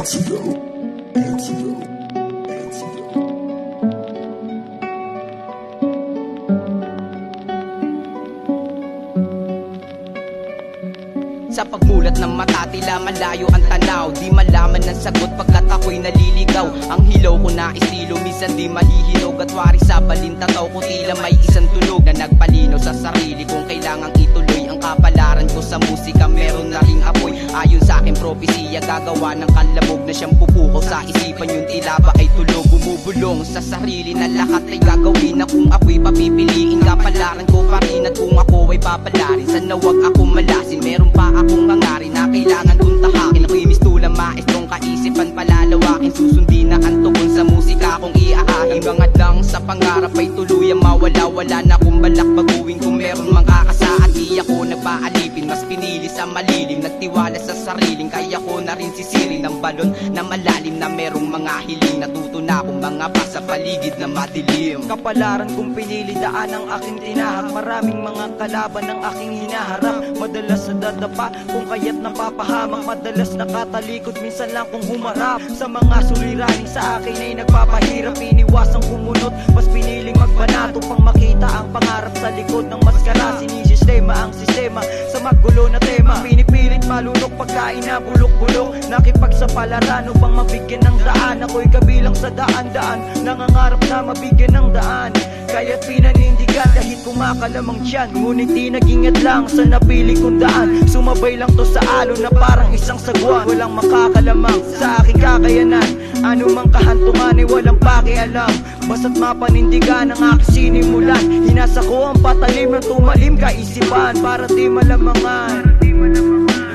Antidote. Antidote. Sa pagmulat ng mata, tila malayo ang tanaw. Di malaman ng sagot pagkat ako'y naliligaw. Ang hilaw ko na estilo, minsan di mahihinog. At wari sa balintataw ko, tila may isang tunog na nagpalinaw sa sarili kung kailangang ituloy ang kapalaran ko sa musika. Meron na ring apoy, ayon sa aking propesiya, gagawa ng kalabog na siyang pupukaw sa isipan. Yung tila ba ay tulog, bumubulong sa sarili na lahat ay gagawin na kung ako'y papipiliin. Kapalaran ko pa rin at kung ako ay papalarin, sana wag ako malasin. Meron pa akong hangarin na kailangan kong tahakin. Ako'y mistulang maestrong kaisipan, palalawakin. Susundin na ang tugon sa musika kong iaahin. Hangad lang sa pangarap ay tuluyang mawala. Wala na kung balak baguhin kung meron mang kakasa. At di ako nagpaalipin, mas pinili sa malilim. Nagtiwala sa sariling, kaya ko na rin sisirin ng balon na malalim na merong mga hiling. Natuto na akong mga pa sa paligid na madilim. Kapalaran kong pinili, daan ang aking tinahak. Maraming mga kalaban ang aking hinaharap. Madalas nadadapa kung kaya't napapahamak. Madalas nakatalikod, minsan lang kung humarap sa mga suliranin sa akin ay nagpapahirap. Iniwasang kumunot, mas piniling magbanato pang makita ang pangarap sa likod ng maskara. Sinisistema ang sistema sa magulo na tema. Pinipilit malunok pagkain na bulok-bulok. Nakipagsapalaran upang mabigyan ng daan. Ako'y kabilang sa daan-daan, nangangarap na mabigyan ng daan. Kaya't pinanindigan kahit kumakalamang tiyan. Ngunit di nag-ingat lang sa napili kong daan. Sumabay lang to sa alon na parang isang sagwan. Walang makakalamang sa aking kakayanan. Ano mang kahantungan ay walang pakialam. Basta't mapanindigan ang aking sinimulan. Hinasa ko ang patalim ng tumalim kaisipan, para di malamangan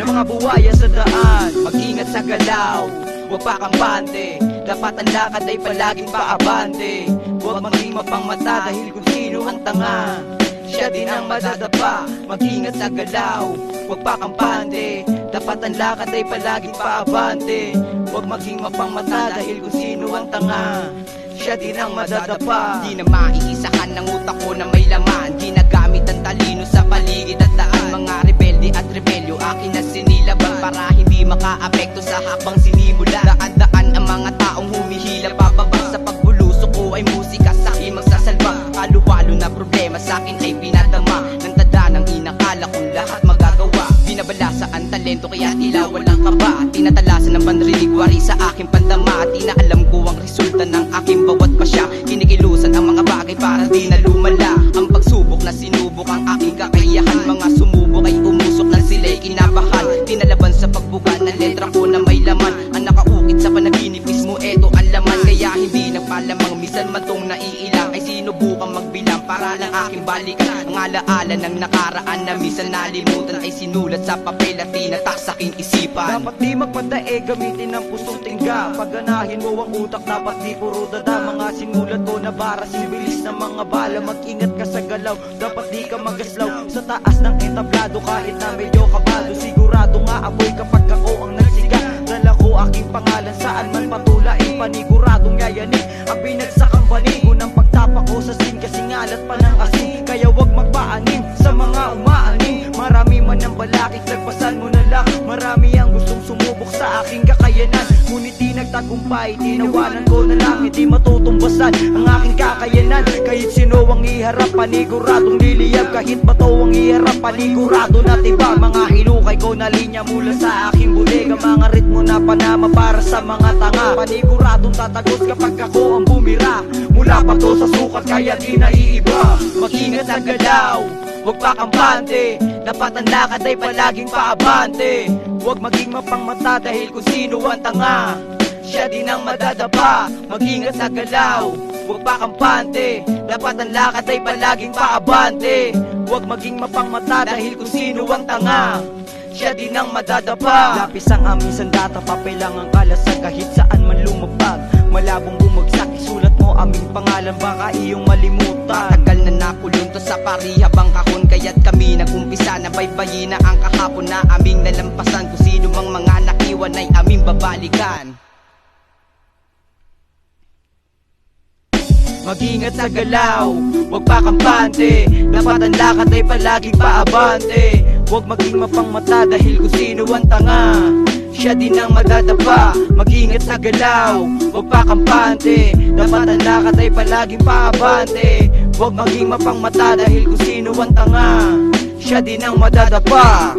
ng mga buwaya sa daan. Mag-ingat sa galaw, huwag pa kampante. Dapat ang lakad ay palaging paabante. Huwag maging mapangmata dahil kung sino ang tanga, siya din ang madadapa. Mag-ingat sa galaw, huwag pa kampante. Dapat ang lakad ay palaging paabante. Huwag maging mapangmata dahil kung sino ang tanga, siya din ang madadapa. Di na maiisahan ng utak ko na may laman. Di nagamit ang talino sa paligid at daan. Mga rebelde at rebelyo akin na sinilaban, para hindi makaapekto sa habang sinimula. Daan-daan ang mga taong humihila pababa. Sa pagbulusok ko ay musika sa akin magsasalba. Halo-halo na problema sa akin ay pinadama ng tada ng inakala kong lahat magagawa. Binabalasa ang talento kaya tila walang kaba. Tinatalasan ng panrinig wari sa aking pandama. At inaalam ko ang resulta ng aking bawat pasya. Kinikilusan ang mga bagay para di na lumala. Ang pagsubok na sinubok ang aking kakayahan. Mga sumubok ay umusok na sila'y kinabahan. Tinalaban sa pagbuga ng letra ko na may laman. Ang nakaukit sa panaginip mismo eto ang laman. Kaya hindi nagpalamang misan man tong naiilang ay sinubukang magbilang para lang aking balikan. Ang alaala ng nakaraan na misan nalimutan ay sinulat sa papel at tinatak sa aking isipan. Dapat di magpadae, gamitin ang pusong tingga. Pagganahin mo ang utak, dapat di puro dada. Mga sinulat ko na bara, sibilis ng mga bala. Mag-ingat ka sa galaw, dapat di ka magaslaw. Sa taas ng entablado kahit na medyo kabado. Sigurado nga apoy kapag ako ang nagsiga. Dala ko aking pangalan saan man patulain. Paniguradong yayanin ang binagsakang banigo ng pagtapak ko sa sin. Kasi ngalat pa ng asin, kaya wag magpaanim sa mga umaaning. Marami man ang balakid, lagpasan mo na lang. Marami ang gustong sumubok sa aking kakayanan, ngunit di nagtagumpay. Tinawanan ko na lang, hindi matutumbasan ang aking kakayanan. Kahit sino ang iharap, paniguradong liliyab. Kahit bato ang iharap, panigurado na tiba. Mga hilukay ko na linya mula sa aking bulega. Mga ritmo na panama para sa mga tanga. Paniguradong tatagos kapag ako ang bumira. Mula pa to sa sukat kaya di naiiba. Mag-ingat sa galaw, huwag pa kampante. Dapat ang lakad ay palaging paabante. Huwag maging mapangmata dahil kung sino ang tanga, siya din ang madadapa. Mag-ingat sa galaw, huwag pa kampante. Dapat ang lakad ay palaging paabante. huwag maging mapangmata dahil kung sino ang tanga, siya din ang madadapa. Lapis ang aming sandata, papel lang ang kalasag. Kahit saan man lumabag, malabong bumagsak. Isulat mo aming pangalan, baka iyong malimutan. Tagal na nakulong to sa parihabang kahon. Kaya't kami nagumpisa na baybayin na ang kahapon na aming nalampasan. Kung sino mang mga nakiwan ay aming babalikan. Mag-ingat sa galaw, huwag pa kampante. Dapat ang lakad ay palaging paabante. Huwag maging mapangmata dahil kung sino ang tanga, siya din ang madadapa. Mag-ingat sa galaw, huwag pa kampante. Dapat ang lakad ay palaging paabante. Huwag maging mapangmata dahil kung sino ang tanga, siya din ang madadapa.